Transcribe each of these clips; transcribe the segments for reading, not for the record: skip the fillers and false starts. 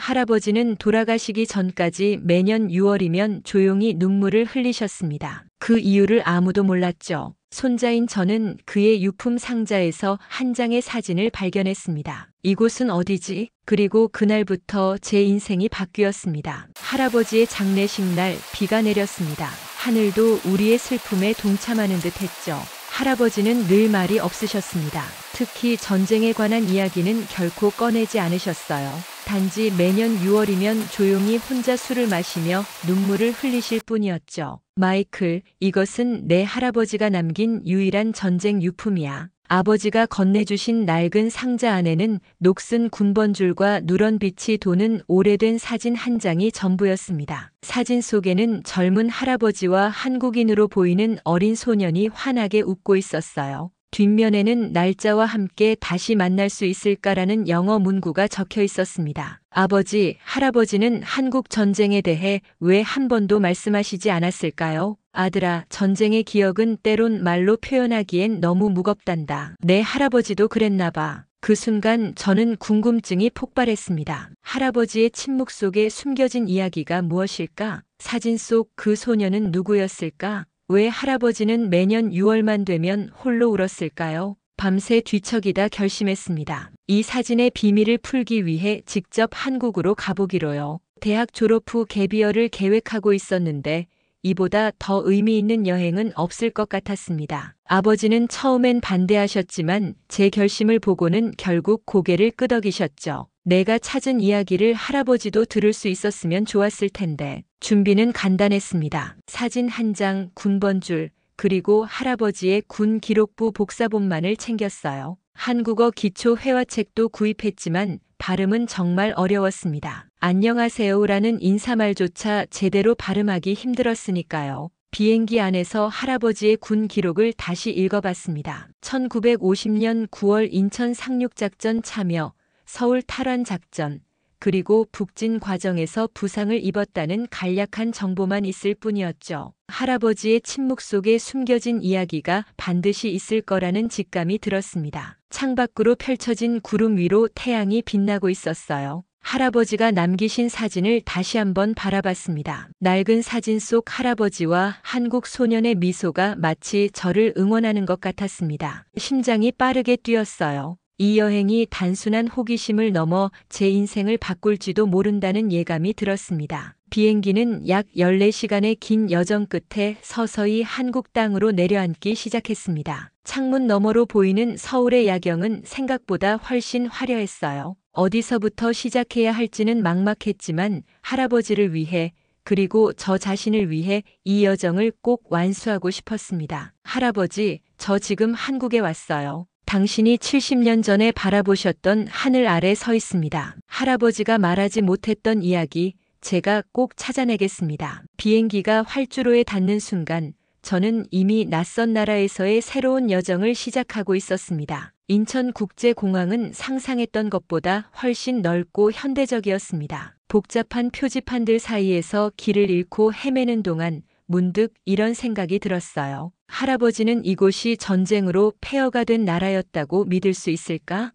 할아버지는 돌아가시기 전까지 매년 6월이면 조용히 눈물을 흘리셨습니다. 그 이유를 아무도 몰랐죠. 손자인 저는 그의 유품 상자에서 한 장의 사진을 발견했습니다. 이곳은 어디지? 그리고 그날부터 제 인생이 바뀌었습니다. 할아버지의 장례식 날 비가 내렸습니다. 하늘도 우리의 슬픔에 동참하는 듯 했죠. 할아버지는 늘 말이 없으셨습니다. 특히 전쟁에 관한 이야기는 결코 꺼내지 않으셨어요. 단지 매년 6월이면 조용히 혼자 술을 마시며 눈물을 흘리실 뿐이었죠. 마이클, 이것은 내 할아버지가 남긴 유일한 전쟁 유품이야. 아버지가 건네주신 낡은 상자 안에는 녹슨 군번줄과 누런 빛이 도는 오래된 사진 한 장이 전부였습니다. 사진 속에는 젊은 할아버지와 한국인으로 보이는 어린 소년이 환하게 웃고 있었어요. 뒷면에는 날짜와 함께 다시 만날 수 있을까라는 영어 문구가 적혀 있었습니다. 아버지, 할아버지는 한국 전쟁에 대해 왜 한 번도 말씀하시지 않았을까요? 아들아, 전쟁의 기억은 때론 말로 표현하기엔 너무 무겁단다. 내 할아버지도 그랬나 봐. 그 순간 저는 궁금증이 폭발했습니다. 할아버지의 침묵 속에 숨겨진 이야기가 무엇일까? 사진 속 그 소녀는 누구였을까? 왜 할아버지는 매년 6월만 되면 홀로 울었을까요? 밤새 뒤척이다 결심했습니다. 이 사진의 비밀을 풀기 위해 직접 한국으로 가보기로요. 대학 졸업 후 갭이어를 계획하고 있었는데 이보다 더 의미 있는 여행은 없을 것 같았습니다. 아버지는 처음엔 반대하셨지만 제 결심을 보고는 결국 고개를 끄덕이셨죠. 내가 찾은 이야기를 할아버지도 들을 수 있었으면 좋았을 텐데. 준비는 간단했습니다. 사진 한 장, 군번줄, 그리고 할아버지의 군 기록부 복사본만을 챙겼어요. 한국어 기초 회화책도 구입했지만 발음은 정말 어려웠습니다. 안녕하세요라는 인사말조차 제대로 발음하기 힘들었으니까요. 비행기 안에서 할아버지의 군 기록을 다시 읽어봤습니다. 1950년 9월 인천 상륙작전 참여, 서울 탈환작전, 그리고 북진 과정에서 부상을 입었다는 간략한 정보만 있을 뿐이었죠. 할아버지의 침묵 속에 숨겨진 이야기가 반드시 있을 거라는 직감이 들었습니다. 창밖으로 펼쳐진 구름 위로 태양이 빛나고 있었어요. 할아버지가 남기신 사진을 다시 한번 바라봤습니다. 낡은 사진 속 할아버지와 한국 소년의 미소가 마치 저를 응원하는 것 같았습니다. 심장이 빠르게 뛰었어요. 이 여행이 단순한 호기심을 넘어 제 인생을 바꿀지도 모른다는 예감이 들었습니다. 비행기는 약 14시간의 긴 여정 끝에 서서히 한국 땅으로 내려앉기 시작했습니다. 창문 너머로 보이는 서울의 야경은 생각보다 훨씬 화려했어요. 어디서부터 시작해야 할지는 막막했지만 할아버지를 위해 그리고 저 자신을 위해 이 여정을 꼭 완수하고 싶었습니다. 할아버지, 저 지금 한국에 왔어요. 당신이 70년 전에 바라보셨던 하늘 아래 서 있습니다. 할아버지가 말하지 못했던 이야기, 제가 꼭 찾아내겠습니다. 비행기가 활주로에 닿는 순간 저는 이미 낯선 나라에서의 새로운 여정을 시작하고 있었습니다. 인천국제공항은 상상했던 것보다 훨씬 넓고 현대적이었습니다. 복잡한 표지판들 사이에서 길을 잃고 헤매는 동안 문득 이런 생각이 들었어요. 할아버지는 이곳이 전쟁으로 폐허가 된 나라였다고 믿을 수 있을까?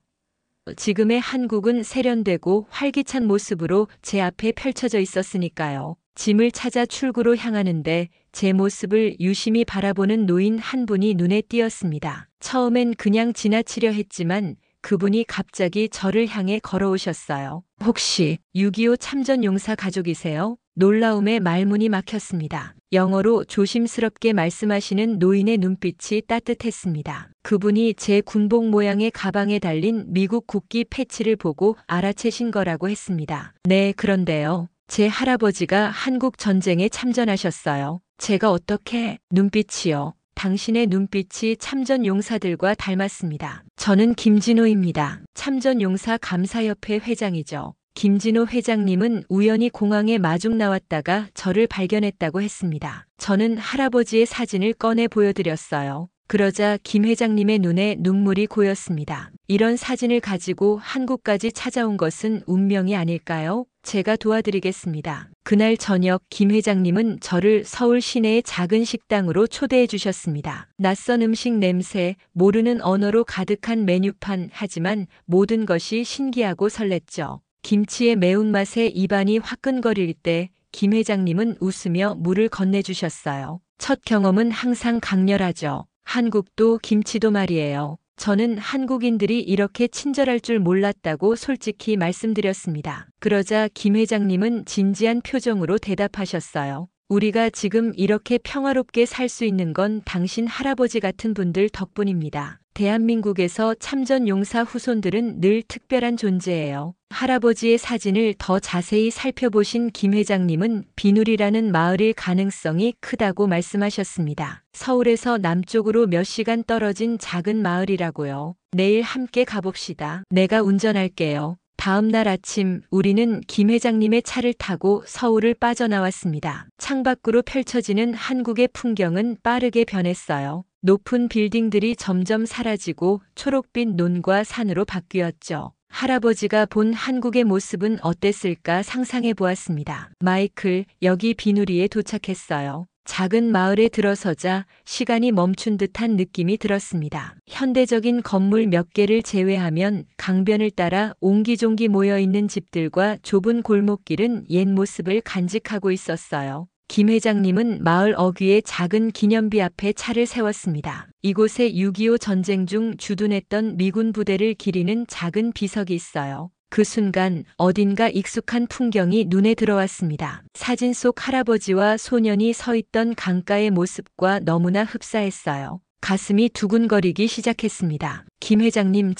지금의 한국은 세련되고 활기찬 모습으로 제 앞에 펼쳐져 있었으니까요. 짐을 찾아 출구로 향하는데 제 모습을 유심히 바라보는 노인 한 분이 눈에 띄었습니다. 처음엔 그냥 지나치려 했지만 그분이 갑자기 저를 향해 걸어오셨어요. 혹시 6.25 참전용사 가족이세요? 놀라움에 말문이 막혔습니다. 영어로 조심스럽게 말씀하시는 노인의 눈빛이 따뜻했습니다. 그분이 제 군복 모양의 가방에 달린 미국 국기 패치를 보고 알아채신 거라고 했습니다. 네, 그런데요. 제 할아버지가 한국 전쟁에 참전하셨어요. 제가 어떻게? 눈빛이요. 당신의 눈빛이 참전용사들과 닮았습니다. 저는 김진호입니다. 참전용사 감사협회 회장이죠. 김진호 회장님은 우연히 공항에 마중 나왔다가 저를 발견했다고 했습니다. 저는 할아버지의 사진을 꺼내 보여드렸어요. 그러자 김 회장님의 눈에 눈물이 고였습니다. 이런 사진을 가지고 한국까지 찾아온 것은 운명이 아닐까요? 제가 도와드리겠습니다. 그날 저녁 김 회장님은 저를 서울 시내의 작은 식당으로 초대해 주셨습니다. 낯선 음식 냄새, 모르는 언어로 가득한 메뉴판, 하지만 모든 것이 신기하고 설렜죠. 김치의 매운맛에 입안이 화끈거릴 때 김 회장님은 웃으며 물을 건네주셨어요. 첫 경험은 항상 강렬하죠. 한국도 김치도 말이에요. 저는 한국인들이 이렇게 친절할 줄 몰랐다고 솔직히 말씀드렸습니다. 그러자 김 회장님은 진지한 표정으로 대답하셨어요. 우리가 지금 이렇게 평화롭게 살 수 있는 건 당신 할아버지 같은 분들 덕분입니다. 대한민국에서 참전 용사 후손들은 늘 특별한 존재예요. 할아버지의 사진을 더 자세히 살펴보신 김 회장님은 비누리라는 마을일 가능성이 크다고 말씀하셨습니다. 서울에서 남쪽으로 몇 시간 떨어진 작은 마을이라고요. 내일 함께 가봅시다. 내가 운전할게요. 다음 날 아침 우리는 김 회장님의 차를 타고 서울을 빠져나왔습니다. 창밖으로 펼쳐지는 한국의 풍경은 빠르게 변했어요. 높은 빌딩들이 점점 사라지고 초록빛 논과 산으로 바뀌었죠. 할아버지가 본 한국의 모습은 어땠을까 상상해 보았습니다. 마이클, 여기 비누리에 도착했어요. 작은 마을에 들어서자 시간이 멈춘 듯한 느낌이 들었습니다. 현대적인 건물 몇 개를 제외하면 강변을 따라 옹기종기 모여있는 집들과 좁은 골목길은 옛 모습을 간직하고 있었어요. 김 회장님은 마을 어귀의 작은 기념비 앞에 차를 세웠습니다. 이곳에 6.25 전쟁 중 주둔했던 미군 부대를 기리는 작은 비석이 있어요. 그 순간 어딘가 익숙한 풍경이 눈에 들어왔습니다. 사진 속 할아버지와 소년이 서 있던 강가의 모습과 너무나 흡사했어요. 가슴이 두근거리기 시작했습니다. 김 회장님,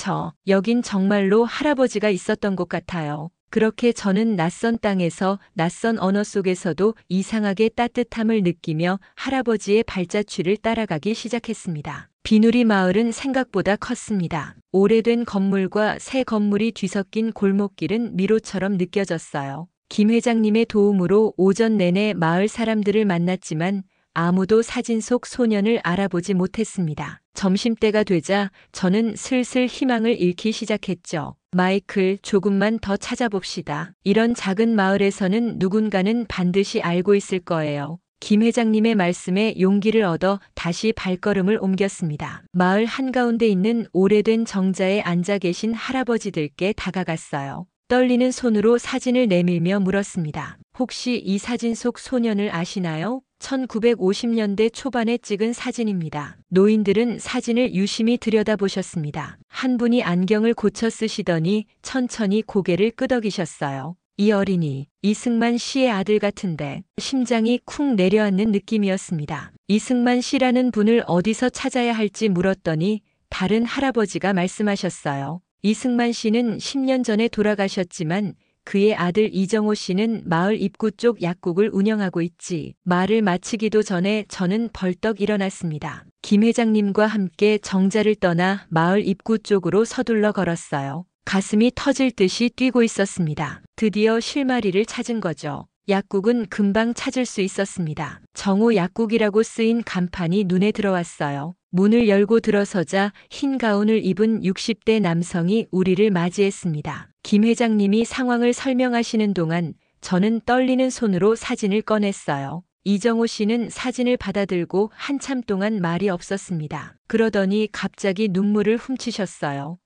여긴 정말로 할아버지가 있었던 곳 같아요. 그렇게 저는 낯선 땅에서 낯선 언어 속에서도 이상하게 따뜻함을 느끼며 할아버지의 발자취를 따라가기 시작했습니다. 비누리 마을은 생각보다 컸습니다. 오래된 건물과 새 건물이 뒤섞인 골목길은 미로처럼 느껴졌어요. 김 회장님의 도움으로 오전 내내 마을 사람들을 만났지만 아무도 사진 속 소년을 알아보지 못했습니다. 점심때가 되자 저는 슬슬 희망을 잃기 시작했죠. 마이클, 조금만 더 찾아봅시다. 이런 작은 마을에서는 누군가는 반드시 알고 있을 거예요. 김 회장님의 말씀에 용기를 얻어 다시 발걸음을 옮겼습니다. 마을 한가운데 있는 오래된 정자에 앉아 계신 할아버지들께 다가갔어요. 떨리는 손으로 사진을 내밀며 물었습니다. 혹시 이 사진 속 소년을 아시나요? 1950년대 초반에 찍은 사진입니다. 노인들은 사진을 유심히 들여다보셨습니다. 한 분이 안경을 고쳐 쓰시더니 천천히 고개를 끄덕이셨어요. 이 어린이, 이승만 씨의 아들 같은데. 심장이 쿵 내려앉는 느낌이었습니다. 이승만 씨라는 분을 어디서 찾아야 할지 물었더니 다른 할아버지가 말씀하셨어요. 이승만 씨는 10년 전에 돌아가셨지만 그의 아들 이정호 씨는 마을 입구 쪽 약국을 운영하고 있지. 말을 마치기도 전에 저는 벌떡 일어났습니다. 김 회장님과 함께 정자를 떠나 마을 입구 쪽으로 서둘러 걸었어요. 가슴이 터질 듯이 뛰고 있었습니다. 드디어 실마리를 찾은 거죠. 약국은 금방 찾을 수 있었습니다. 정호 약국이라고 쓰인 간판이 눈에 들어왔어요. 문을 열고 들어서자 흰 가운을 입은 60대 남성이 우리를 맞이했습니다. 김 회장님이 상황을 설명하시는 동안 저는 떨리는 손으로 사진을 꺼냈어요. 이정호 씨는 사진을 받아들고 한참 동안 말이 없었습니다. 그러더니 갑자기 눈물을 훔치셨어요.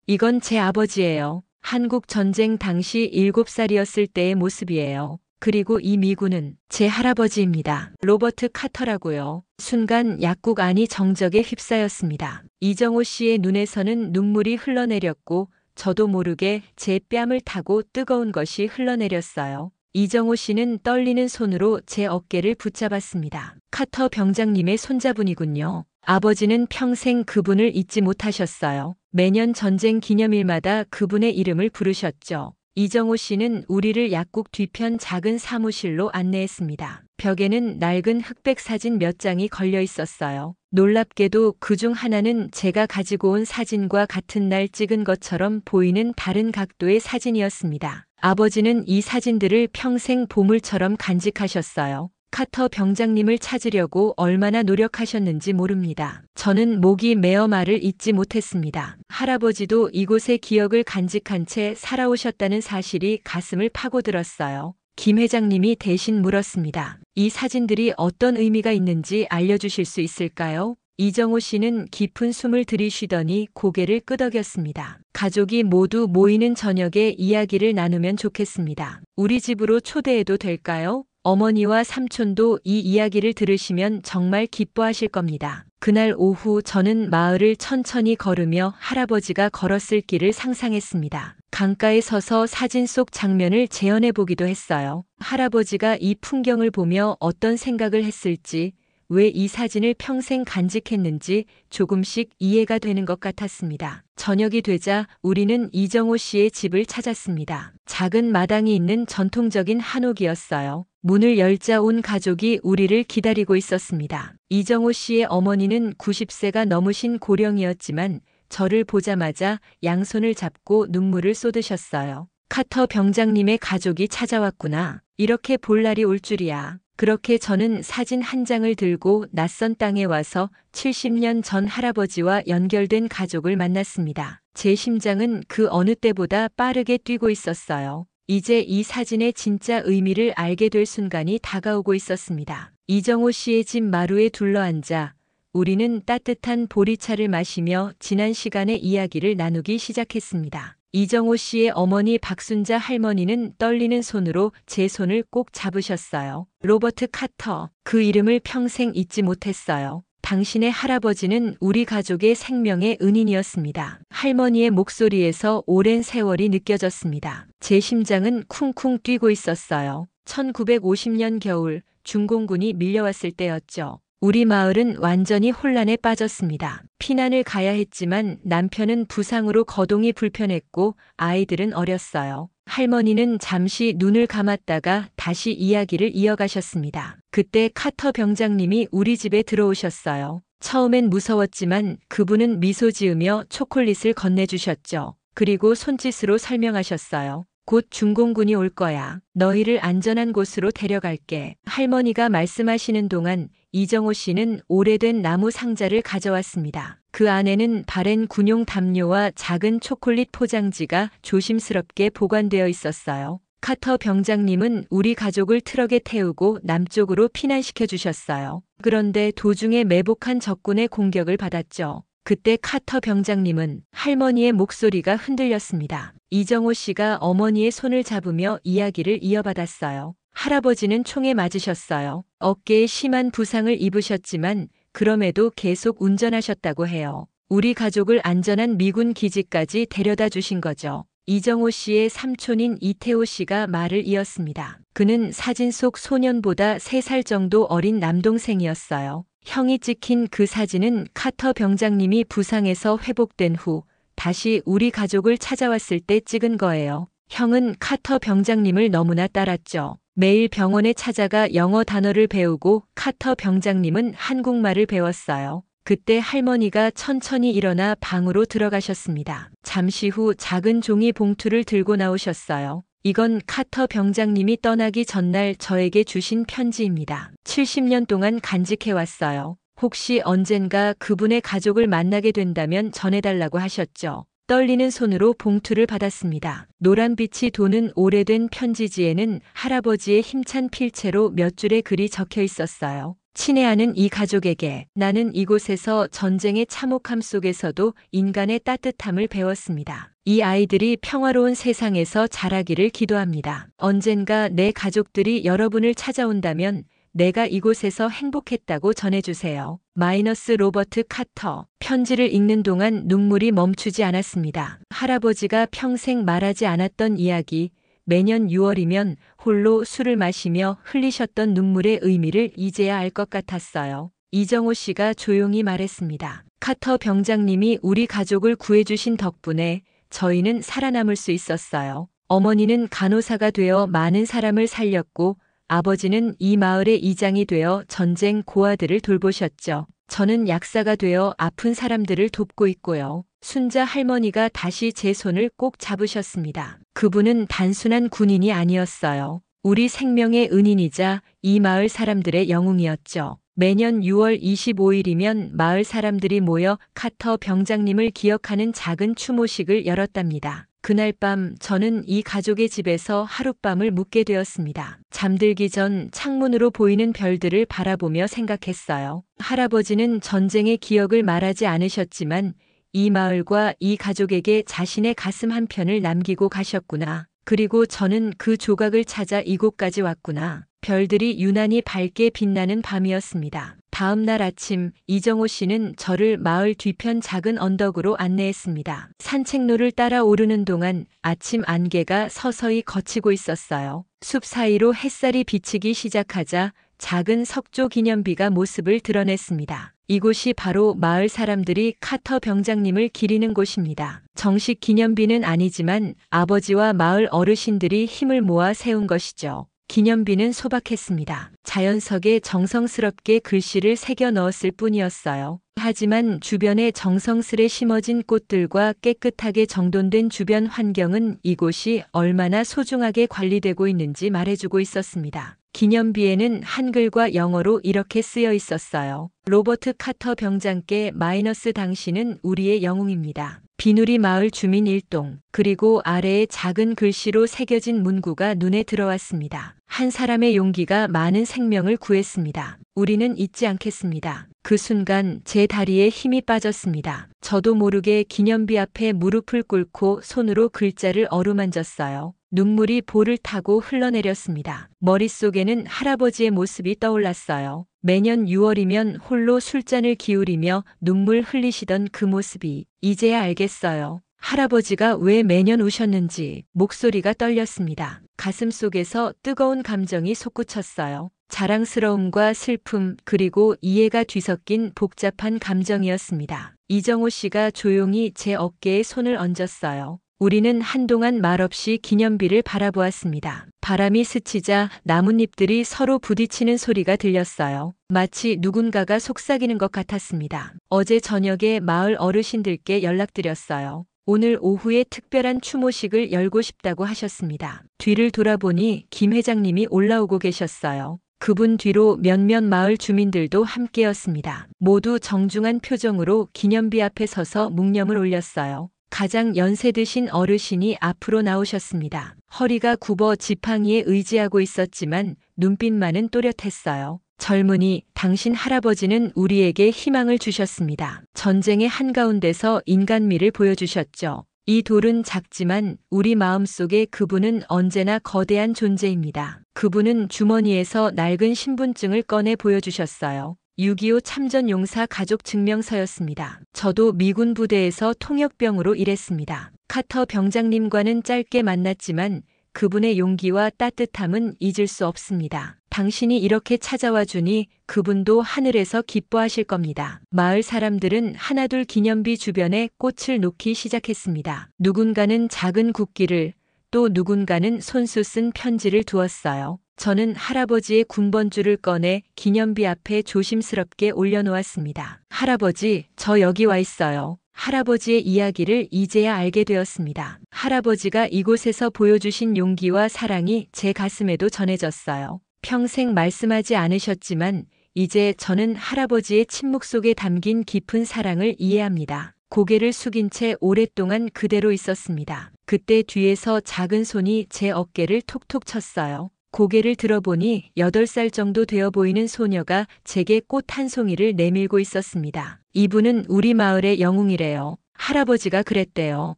이건 제 아버지예요. 한국 전쟁 당시 7살이었을 때의 모습이에요. 그리고 이 미군은 제 할아버지입니다. 로버트 카터라고요. 순간 약국 안이 정적에 휩싸였습니다. 이정호 씨의 눈에서는 눈물이 흘러내렸고 저도 모르게 제 뺨을 타고 뜨거운 것이 흘러내렸어요. 이정호 씨는 떨리는 손으로 제 어깨를 붙잡았습니다. 카터 병장님의 손자분이군요. 아버지는 평생 그분을 잊지 못하셨어요. 매년 전쟁 기념일마다 그분의 이름을 부르셨죠. 이정호 씨는 우리를 약국 뒤편 작은 사무실로 안내했습니다. 벽에는 낡은 흑백 사진 몇 장이 걸려 있었어요. 놀랍게도 그중 하나는 제가 가지고 온 사진과 같은 날 찍은 것처럼 보이는 다른 각도의 사진이었습니다. 아버지는 이 사진들을 평생 보물처럼 간직하셨어요. 카터 병장님을 찾으려고 얼마나 노력하셨는지 모릅니다. 저는 목이 메어 말을 잇지 못했습니다. 할아버지도 이곳의 기억을 간직한 채 살아오셨다는 사실이 가슴을 파고들었어요. 김 회장님이 대신 물었습니다. 이 사진들이 어떤 의미가 있는지 알려주실 수 있을까요? 이정호 씨는 깊은 숨을 들이쉬더니 고개를 끄덕였습니다. 가족이 모두 모이는 저녁에 이야기를 나누면 좋겠습니다. 우리 집으로 초대해도 될까요? 어머니와 삼촌도 이 이야기를 들으시면 정말 기뻐하실 겁니다. 그날 오후 저는 마을을 천천히 걸으며 할아버지가 걸었을 길을 상상했습니다. 강가에 서서 사진 속 장면을 재현해 보기도 했어요. 할아버지가 이 풍경을 보며 어떤 생각을 했을지, 왜 이 사진을 평생 간직했는지 조금씩 이해가 되는 것 같았습니다. 저녁이 되자 우리는 이정호 씨의 집을 찾았습니다. 작은 마당이 있는 전통적인 한옥이었어요. 문을 열자 온 가족이 우리를 기다리고 있었습니다. 이정호 씨의 어머니는 90세가 넘으신 고령이었지만 저를 보자마자 양손을 잡고 눈물을 쏟으셨어요. 카터 병장님의 가족이 찾아왔구나. 이렇게 볼 날이 올 줄이야. 그렇게 저는 사진 한 장을 들고 낯선 땅에 와서 70년 전 할아버지와 연결된 가족을 만났습니다. 제 심장은 그 어느 때보다 빠르게 뛰고 있었어요. 이제 이 사진의 진짜 의미를 알게 될 순간이 다가오고 있었습니다. 이정호 씨의 집 마루에 둘러앉아 우리는 따뜻한 보리차를 마시며 지난 시간의 이야기를 나누기 시작했습니다. 이정호 씨의 어머니 박순자 할머니는 떨리는 손으로 제 손을 꼭 잡으셨어요. 로버트 카터, 그 이름을 평생 잊지 못했어요. 당신의 할아버지는 우리 가족의 생명의 은인이었습니다. 할머니의 목소리에서 오랜 세월이 느껴졌습니다. 제 심장은 쿵쿵 뛰고 있었어요. 1950년 겨울 중공군이 밀려왔을 때였죠. 우리 마을은 완전히 혼란에 빠졌습니다. 피난을 가야 했지만 남편은 부상으로 거동이 불편했고 아이들은 어렸어요. 할머니는 잠시 눈을 감았다가 다시 이야기를 이어가셨습니다. 그때 카터 병장님이 우리 집에 들어오셨어요. 처음엔 무서웠지만 그분은 미소 지으며 초콜릿을 건네주셨죠. 그리고 손짓으로 설명하셨어요. 곧 중공군이 올 거야. 너희를 안전한 곳으로 데려갈게. 할머니가 말씀하시는 동안 이정호 씨는 오래된 나무 상자를 가져왔습니다. 그 안에는 바랜 군용 담요와 작은 초콜릿 포장지가 조심스럽게 보관되어 있었어요. 카터 병장님은 우리 가족을 트럭에 태우고 남쪽으로 피난시켜 주셨어요. 그런데 도중에 매복한 적군의 공격을 받았죠. 그때 카터 병장님은 할머니의 목소리가 흔들렸습니다. 이정호 씨가 어머니의 손을 잡으며 이야기를 이어받았어요. 할아버지는 총에 맞으셨어요. 어깨에 심한 부상을 입으셨지만 그럼에도 계속 운전하셨다고 해요. 우리 가족을 안전한 미군 기지까지 데려다 주신 거죠. 이정호 씨의 삼촌인 이태호 씨가 말을 이었습니다. 그는 사진 속 소년보다 3살 정도 어린 남동생이었어요. 형이 찍힌 그 사진은 카터 병장님이 부상에서 회복된 후 다시 우리 가족을 찾아왔을 때 찍은 거예요. 형은 카터 병장님을 너무나 따랐죠. 매일 병원에 찾아가 영어 단어를 배우고 카터 병장님은 한국말을 배웠어요. 그때 할머니가 천천히 일어나 방으로 들어가셨습니다. 잠시 후 작은 종이 봉투를 들고 나오셨어요. 이건 카터 병장님이 떠나기 전날 저에게 주신 편지입니다. 70년 동안 간직해왔어요. 혹시 언젠가 그분의 가족을 만나게 된다면 전해달라고 하셨죠. 떨리는 손으로 봉투를 받았습니다. 노란빛이 도는 오래된 편지지에는 할아버지의 힘찬 필체로 몇 줄의 글이 적혀 있었어요. 친애하는 이 가족에게 나는 이곳에서 전쟁의 참혹함 속에서도 인간의 따뜻함을 배웠습니다. 이 아이들이 평화로운 세상에서 자라기를 기도합니다. 언젠가 내 가족들이 여러분을 찾아온다면 내가 이곳에서 행복했다고 전해주세요. 마이너스 로버트 카터. 편지를 읽는 동안 눈물이 멈추지 않았습니다. 할아버지가 평생 말하지 않았던 이야기, 매년 6월이면 홀로 술을 마시며 흘리셨던 눈물의 의미를 이제야 알 것 같았어요. 이정호 씨가 조용히 말했습니다. 카터 병장님이 우리 가족을 구해주신 덕분에 저희는 살아남을 수 있었어요. 어머니는 간호사가 되어 많은 사람을 살렸고 아버지는 이 마을의 이장이 되어 전쟁 고아들을 돌보셨죠. 저는 약사가 되어 아픈 사람들을 돕고 있고요. 순자 할머니가 다시 제 손을 꼭 잡으셨습니다. 그분은 단순한 군인이 아니었어요. 우리 생명의 은인이자 이 마을 사람들의 영웅이었죠. 매년 6월 25일이면 마을 사람들이 모여 카터 병장님을 기억하는 작은 추모식을 열었답니다. 그날 밤 저는 이 가족의 집에서 하룻밤을 묵게 되었습니다. 잠들기 전 창문으로 보이는 별들을 바라보며 생각했어요. 할아버지는 전쟁의 기억을 말하지 않으셨지만 이 마을과 이 가족에게 자신의 가슴 한편을 남기고 가셨구나. 그리고 저는 그 조각을 찾아 이곳까지 왔구나. 별들이 유난히 밝게 빛나는 밤이었습니다. 다음 날 아침 이정호 씨는 저를 마을 뒤편 작은 언덕으로 안내했습니다. 산책로를 따라 오르는 동안 아침 안개가 서서히 걷히고 있었어요. 숲 사이로 햇살이 비치기 시작하자 작은 석조 기념비가 모습을 드러냈습니다. 이곳이 바로 마을 사람들이 카터 병장님을 기리는 곳입니다. 정식 기념비는 아니지만 아버지와 마을 어르신들이 힘을 모아 세운 것이죠. 기념비는 소박했습니다. 자연석에 정성스럽게 글씨를 새겨 넣었을 뿐이었어요. 하지만 주변에 정성스레 심어진 꽃들과 깨끗하게 정돈된 주변 환경은 이곳이 얼마나 소중하게 관리되고 있는지 말해주고 있었습니다. 기념비에는 한글과 영어로 이렇게 쓰여 있었어요. 로버트 카터 병장께 마이너스 당신은 우리의 영웅입니다. 비누리 마을 주민 일동. 그리고 아래에 작은 글씨로 새겨진 문구가 눈에 들어왔습니다. 한 사람의 용기가 많은 생명을 구했습니다. 우리는 잊지 않겠습니다. 그 순간 제 다리에 힘이 빠졌습니다. 저도 모르게 기념비 앞에 무릎을 꿇고 손으로 글자를 어루만졌어요. 눈물이 볼을 타고 흘러내렸습니다. 머릿속에는 할아버지의 모습이 떠올랐어요. 매년 6월이면 홀로 술잔을 기울이며 눈물 흘리시던 그 모습이 이제야 알겠어요. 할아버지가 왜 매년 우셨는지. 목소리가 떨렸습니다. 가슴속에서 뜨거운 감정이 솟구쳤어요. 자랑스러움과 슬픔 그리고 이해가 뒤섞인 복잡한 감정이었습니다. 이정호 씨가 조용히 제 어깨에 손을 얹었어요. 우리는 한동안 말없이 기념비를 바라보았습니다. 바람이 스치자 나뭇잎들이 서로 부딪히는 소리가 들렸어요. 마치 누군가가 속삭이는 것 같았습니다. 어제 저녁에 마을 어르신들께 연락드렸어요. 오늘 오후에 특별한 추모식을 열고 싶다고 하셨습니다. 뒤를 돌아보니 김 회장님이 올라오고 계셨어요. 그분 뒤로 몇몇 마을 주민들도 함께였습니다. 모두 정중한 표정으로 기념비 앞에 서서 묵념을 올렸어요. 가장 연세 드신 어르신이 앞으로 나오셨습니다. 허리가 굽어 지팡이에 의지하고 있었지만 눈빛만은 또렷했어요. 젊은이, 당신 할아버지는 우리에게 희망을 주셨습니다. 전쟁의 한가운데서 인간미를 보여주셨죠. 이 돌은 작지만 우리 마음속에 그분은 언제나 거대한 존재입니다. 그분은 주머니에서 낡은 신분증을 꺼내 보여주셨어요. 6.25 참전용사 가족 증명서였습니다. 저도 미군 부대에서 통역병으로 일했습니다. 카터 병장님과는 짧게 만났지만 그분의 용기와 따뜻함은 잊을 수 없습니다. 당신이 이렇게 찾아와 주니 그분도 하늘에서 기뻐하실 겁니다. 마을 사람들은 하나둘 기념비 주변에 꽃을 놓기 시작했습니다. 누군가는 작은 국기를, 또 누군가는 손수 쓴 편지를 두었어요. 저는 할아버지의 군번줄을 꺼내 기념비 앞에 조심스럽게 올려놓았습니다. 할아버지, 저 여기 와 있어요. 할아버지의 이야기를 이제야 알게 되었습니다. 할아버지가 이곳에서 보여주신 용기와 사랑이 제 가슴에도 전해졌어요. 평생 말씀하지 않으셨지만 이제 저는 할아버지의 침묵 속에 담긴 깊은 사랑을 이해합니다. 고개를 숙인 채 오랫동안 그대로 있었습니다. 그때 뒤에서 작은 손이 제 어깨를 톡톡 쳤어요. 고개를 들어보니 8살 정도 되어 보이는 소녀가 제게 꽃 한 송이를 내밀고 있었습니다. 이분은 우리 마을의 영웅이래요. 할아버지가 그랬대요.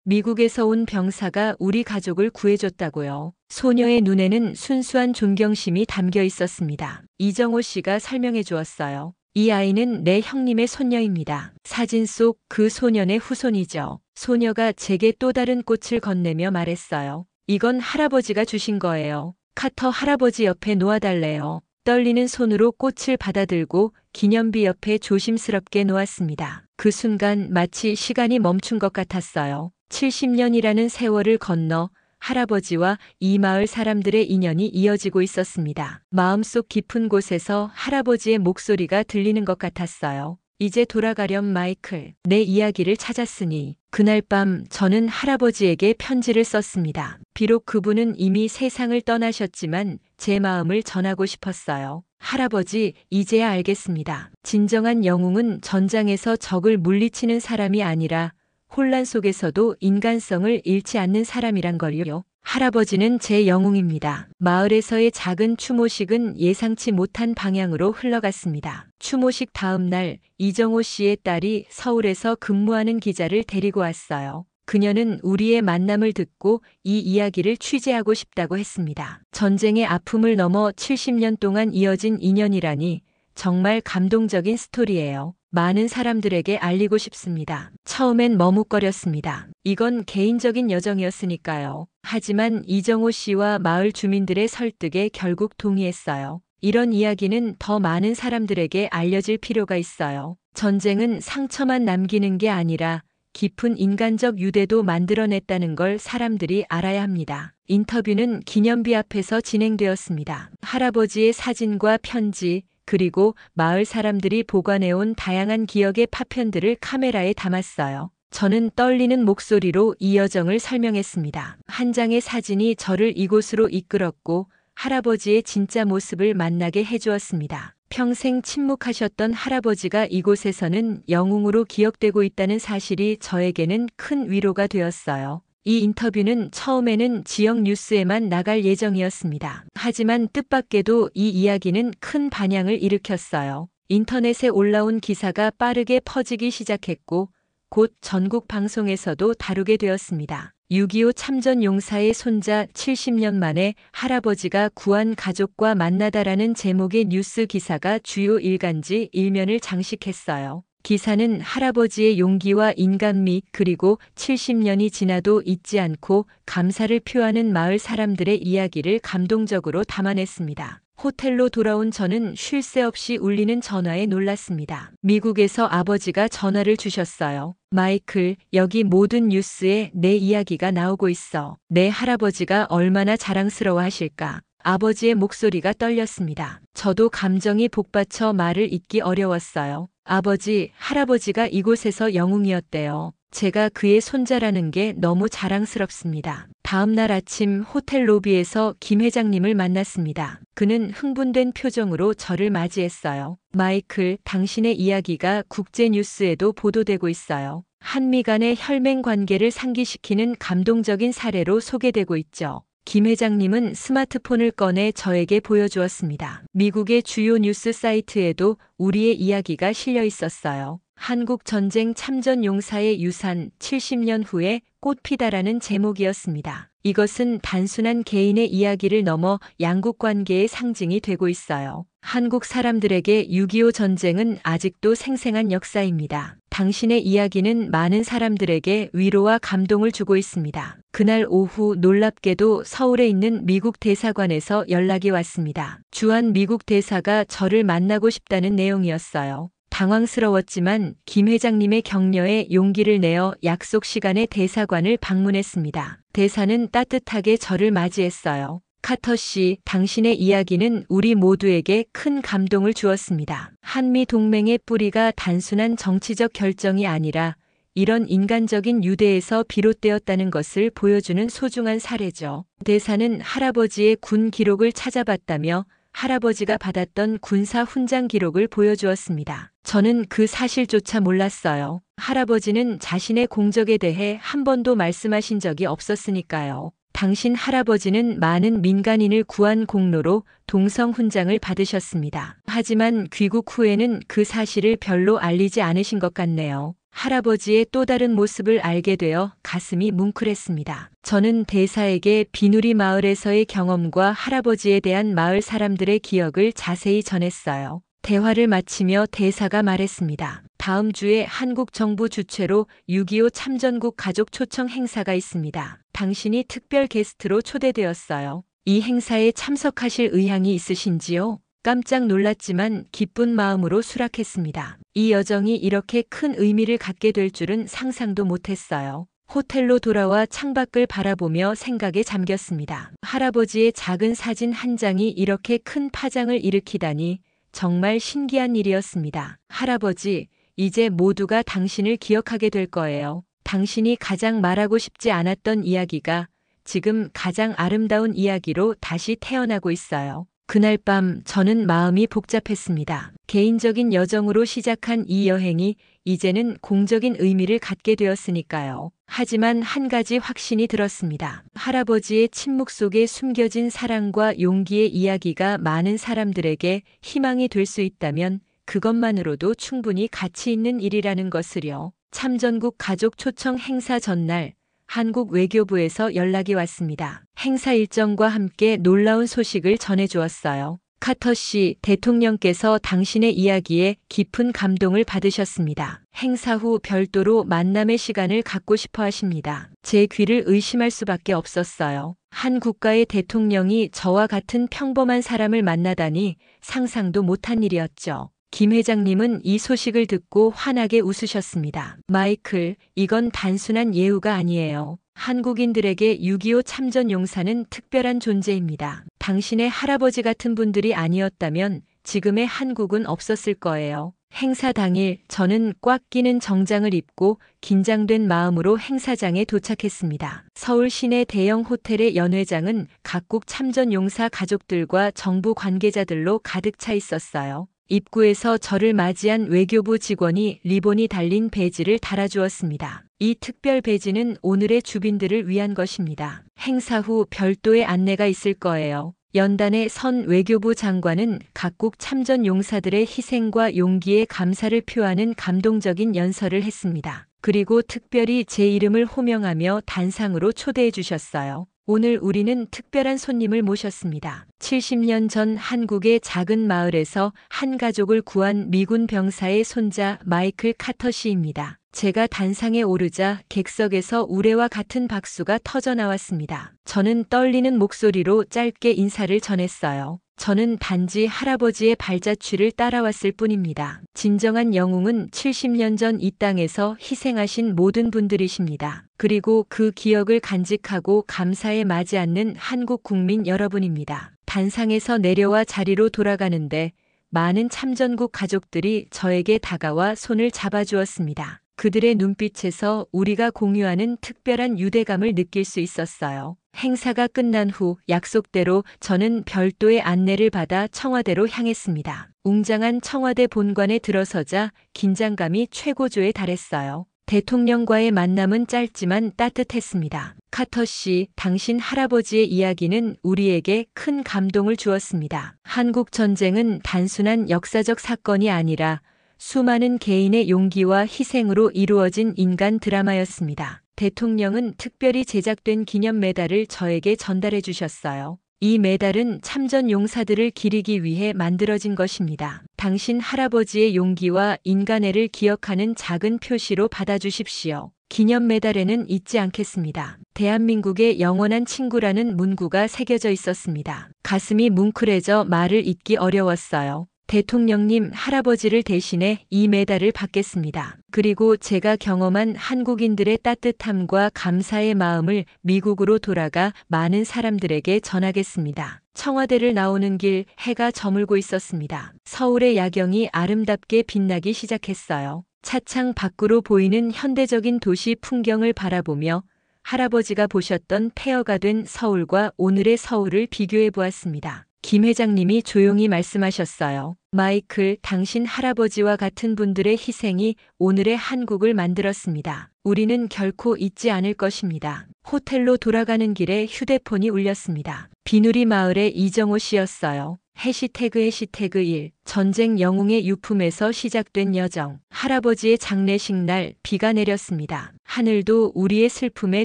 미국에서 온 병사가 우리 가족을 구해줬다고요. 소녀의 눈에는 순수한 존경심이 담겨 있었습니다. 이정호 씨가 설명해 주었어요. 이 아이는 내 형님의 손녀입니다. 사진 속 그 소년의 후손이죠. 소녀가 제게 또 다른 꽃을 건네며 말했어요. 이건 할아버지가 주신 거예요. 카터 할아버지 옆에 놓아달래요. 떨리는 손으로 꽃을 받아들고 기념비 옆에 조심스럽게 놓았습니다. 그 순간 마치 시간이 멈춘 것 같았어요. 70년이라는 세월을 건너 할아버지와 이 마을 사람들의 인연이 이어지고 있었습니다. 마음속 깊은 곳에서 할아버지의 목소리가 들리는 것 같았어요. 이제 돌아가렴 마이클. 내 이야기를 찾았으니. 그날 밤 저는 할아버지에게 편지를 썼습니다. 비록 그분은 이미 세상을 떠나셨지만 제 마음을 전하고 싶었어요. 할아버지, 이제야 알겠습니다. 진정한 영웅은 전장에서 적을 물리치는 사람이 아니라 혼란 속에서도 인간성을 잃지 않는 사람이란 걸요. 할아버지는 제 영웅입니다. 마을에서의 작은 추모식은 예상치 못한 방향으로 흘러갔습니다. 추모식 다음 날 이정호 씨의 딸이 서울에서 근무하는 기자를 데리고 왔어요. 그녀는 우리의 만남을 듣고 이 이야기를 취재하고 싶다고 했습니다. 전쟁의 아픔을 넘어 70년 동안 이어진 인연이라니 정말 감동적인 스토리예요. 많은 사람들에게 알리고 싶습니다. 처음엔 머뭇거렸습니다. 이건 개인적인 여정이었으니까요. 하지만 이정호 씨와 마을 주민들의 설득에 결국 동의했어요. 이런 이야기는 더 많은 사람들에게 알려질 필요가 있어요. 전쟁은 상처만 남기는 게 아니라 깊은 인간적 유대도 만들어냈다는 걸 사람들이 알아야 합니다. 인터뷰는 기념비 앞에서 진행되었습니다. 할아버지의 사진과 편지, 그리고 마을 사람들이 보관해온 다양한 기억의 파편들을 카메라에 담았어요. 저는 떨리는 목소리로 이 여정을 설명했습니다. 한 장의 사진이 저를 이곳으로 이끌었고 할아버지의 진짜 모습을 만나게 해주었습니다. 평생 침묵하셨던 할아버지가 이곳에서는 영웅으로 기억되고 있다는 사실이 저에게는 큰 위로가 되었어요. 이 인터뷰는 처음에는 지역 뉴스에만 나갈 예정이었습니다. 하지만 뜻밖에도 이 이야기는 큰 반향을 일으켰어요. 인터넷에 올라온 기사가 빠르게 퍼지기 시작했고 곧 전국 방송에서도 다루게 되었습니다. 6.25 참전 용사의 손자 70년 만에 할아버지가 구한 가족과 만나다라는 제목의 뉴스 기사가 주요 일간지 일면을 장식했어요. 기사는 할아버지의 용기와 인간미 그리고 70년이 지나도 잊지 않고 감사를 표하는 마을 사람들의 이야기를 감동적으로 담아냈습니다. 호텔로 돌아온 저는 쉴 새 없이 울리는 전화에 놀랐습니다. 미국에서 아버지가 전화를 주셨어요. 마이클, 여기 모든 뉴스에 내 이야기가 나오고 있어. 내 할아버지가 얼마나 자랑스러워 하실까. 아버지의 목소리가 떨렸습니다. 저도 감정이 복받쳐 말을 잇기 어려웠어요. 아버지, 할아버지가 이곳에서 영웅이었대요. 제가 그의 손자라는 게 너무 자랑스럽습니다. 다음 날 아침 호텔 로비에서 김 회장님을 만났습니다. 그는 흥분된 표정으로 저를 맞이했어요. 마이클, 당신의 이야기가 국제뉴스에도 보도되고 있어요. 한미 간의 혈맹 관계를 상기시키는 감동적인 사례로 소개되고 있죠. 김 회장님은 스마트폰을 꺼내 저에게 보여주었습니다. 미국의 주요 뉴스 사이트에도 우리의 이야기가 실려 있었어요. 한국 전쟁 참전 용사의 유산 70년 후에 꽃피다라는 제목이었습니다. 이것은 단순한 개인의 이야기를 넘어 양국 관계의 상징이 되고 있어요. 한국 사람들에게 6.25 전쟁은 아직도 생생한 역사입니다. 당신의 이야기는 많은 사람들에게 위로와 감동을 주고 있습니다. 그날 오후 놀랍게도 서울에 있는 미국 대사관에서 연락이 왔습니다. 주한 미국 대사가 저를 만나고 싶다는 내용이었어요. 당황스러웠지만 김 회장님의 격려에 용기를 내어 약속 시간에 대사관을 방문했습니다. 대사는 따뜻하게 저를 맞이했어요. 카터 씨, 당신의 이야기는 우리 모두에게 큰 감동을 주었습니다. 한미 동맹의 뿌리가 단순한 정치적 결정이 아니라 이런 인간적인 유대에서 비롯되었다는 것을 보여주는 소중한 사례죠. 대사는 할아버지의 군 기록을 찾아봤다며 할아버지가 받았던 군사 훈장 기록을 보여주었습니다. 저는 그 사실조차 몰랐어요. 할아버지는 자신의 공적에 대해 한 번도 말씀하신 적이 없었으니까요. 당신 할아버지는 많은 민간인을 구한 공로로 동성 훈장을 받으셨습니다. 하지만 귀국 후에는 그 사실을 별로 알리지 않으신 것 같네요. 할아버지의 또 다른 모습을 알게 되어 가슴이 뭉클했습니다. 저는 대사에게 비누리 마을에서의 경험과 할아버지에 대한 마을 사람들의 기억을 자세히 전했어요. 대화를 마치며 대사가 말했습니다. 다음 주에 한국 정부 주최로 6.25 참전국 가족 초청 행사가 있습니다. 당신이 특별 게스트로 초대되었어요. 이 행사에 참석하실 의향이 있으신지요? 깜짝 놀랐지만 기쁜 마음으로 수락했습니다. 이 여정이 이렇게 큰 의미를 갖게 될 줄은 상상도 못했어요. 호텔로 돌아와 창밖을 바라보며 생각에 잠겼습니다. 할아버지의 작은 사진 한 장이 이렇게 큰 파장을 일으키다니 정말 신기한 일이었습니다. 할아버지, 이제 모두가 당신을 기억하게 될 거예요. 당신이 가장 말하고 싶지 않았던 이야기가 지금 가장 아름다운 이야기로 다시 태어나고 있어요. 그날 밤 저는 마음이 복잡했습니다. 개인적인 여정으로 시작한 이 여행이 이제는 공적인 의미를 갖게 되었으니까요. 하지만 한 가지 확신이 들었습니다. 할아버지의 침묵 속에 숨겨진 사랑과 용기의 이야기가 많은 사람들에게 희망이 될 수 있다면 그것만으로도 충분히 가치 있는 일이라는 것을요. 참전국 가족 초청 행사 전날 한국 외교부에서 연락이 왔습니다. 행사 일정과 함께 놀라운 소식을 전해주었어요. 카터 씨, 대통령께서 당신의 이야기에 깊은 감동을 받으셨습니다. 행사 후 별도로 만남의 시간을 갖고 싶어 하십니다. 제 귀를 의심할 수밖에 없었어요. 한 국가의 대통령이 저와 같은 평범한 사람을 만나다니 상상도 못한 일이었죠. 김 회장님은 이 소식을 듣고 환하게 웃으셨습니다. 마이클, 이건 단순한 예우가 아니에요. 한국인들에게 6.25 참전 용사는 특별한 존재입니다. 당신의 할아버지 같은 분들이 아니었다면 지금의 한국은 없었을 거예요. 행사 당일 저는 꽉 끼는 정장을 입고 긴장된 마음으로 행사장에 도착했습니다. 서울 시내 대형 호텔의 연회장은 각국 참전 용사 가족들과 정부 관계자들로 가득 차 있었어요. 입구에서 저를 맞이한 외교부 직원이 리본이 달린 배지를 달아주었습니다. 이 특별 배지는 오늘의 주빈들을 위한 것입니다. 행사 후 별도의 안내가 있을 거예요. 연단의 선 외교부 장관은 각국 참전 용사들의 희생과 용기에 감사를 표하는 감동적인 연설을 했습니다. 그리고 특별히 제 이름을 호명하며 단상으로 초대해 주셨어요. 오늘 우리는 특별한 손님을 모셨습니다. 70년 전 한국의 작은 마을에서 한 가족을 구한 미군 병사의 손자 마이클 카터 씨입니다. 제가 단상에 오르자 객석에서 우레와 같은 박수가 터져 나왔습니다. 저는 떨리는 목소리로 짧게 인사를 전했어요. 저는 단지 할아버지의 발자취를 따라왔을 뿐입니다. 진정한 영웅은 70년 전 이 땅에서 희생하신 모든 분들이십니다. 그리고 그 기억을 간직하고 감사에 맞이 않는 한국 국민 여러분입니다. 단상에서 내려와 자리로 돌아가는데 많은 참전국 가족들이 저에게 다가와 손을 잡아주었습니다. 그들의 눈빛에서 우리가 공유하는 특별한 유대감을 느낄 수 있었어요. 행사가 끝난 후 약속대로 저는 별도의 안내를 받아 청와대로 향했습니다. 웅장한 청와대 본관에 들어서자 긴장감이 최고조에 달했어요. 대통령과의 만남은 짧지만 따뜻했습니다. 카터 씨, 당신 할아버지의 이야기는 우리에게 큰 감동을 주었습니다. 한국 전쟁은 단순한 역사적 사건이 아니라 수많은 개인의 용기와 희생으로 이루어진 인간 드라마였습니다. 대통령은 특별히 제작된 기념 메달을 저에게 전달해 주셨어요. 이 메달은 참전 용사들을 기리기 위해 만들어진 것입니다. 당신 할아버지의 용기와 인간애를 기억하는 작은 표시로 받아주십시오. 기념 메달에는 잊지 않겠습니다. 대한민국의 영원한 친구라는 문구가 새겨져 있었습니다. 가슴이 뭉클해져 말을 잇기 어려웠어요. 대통령님, 할아버지를 대신해 이 메달을 받겠습니다. 그리고 제가 경험한 한국인들의 따뜻함과 감사의 마음을 미국으로 돌아가 많은 사람들에게 전하겠습니다. 청와대를 나오는 길 해가 저물고 있었습니다. 서울의 야경이 아름답게 빛나기 시작했어요. 차창 밖으로 보이는 현대적인 도시 풍경을 바라보며 할아버지가 보셨던 폐허가 된 서울과 오늘의 서울을 비교해 보았습니다. 김 회장님이 조용히 말씀하셨어요. 마이클, 당신 할아버지와 같은 분들의 희생이 오늘의 한국을 만들었습니다. 우리는 결코 잊지 않을 것입니다. 호텔로 돌아가는 길에 휴대폰이 울렸습니다. 비누리 마을의 이정호 씨였어요. 해시태그 1. 전쟁 영웅의 유품에서 시작된 여정. 할아버지의 장례식 날 비가 내렸습니다. 하늘도 우리의 슬픔에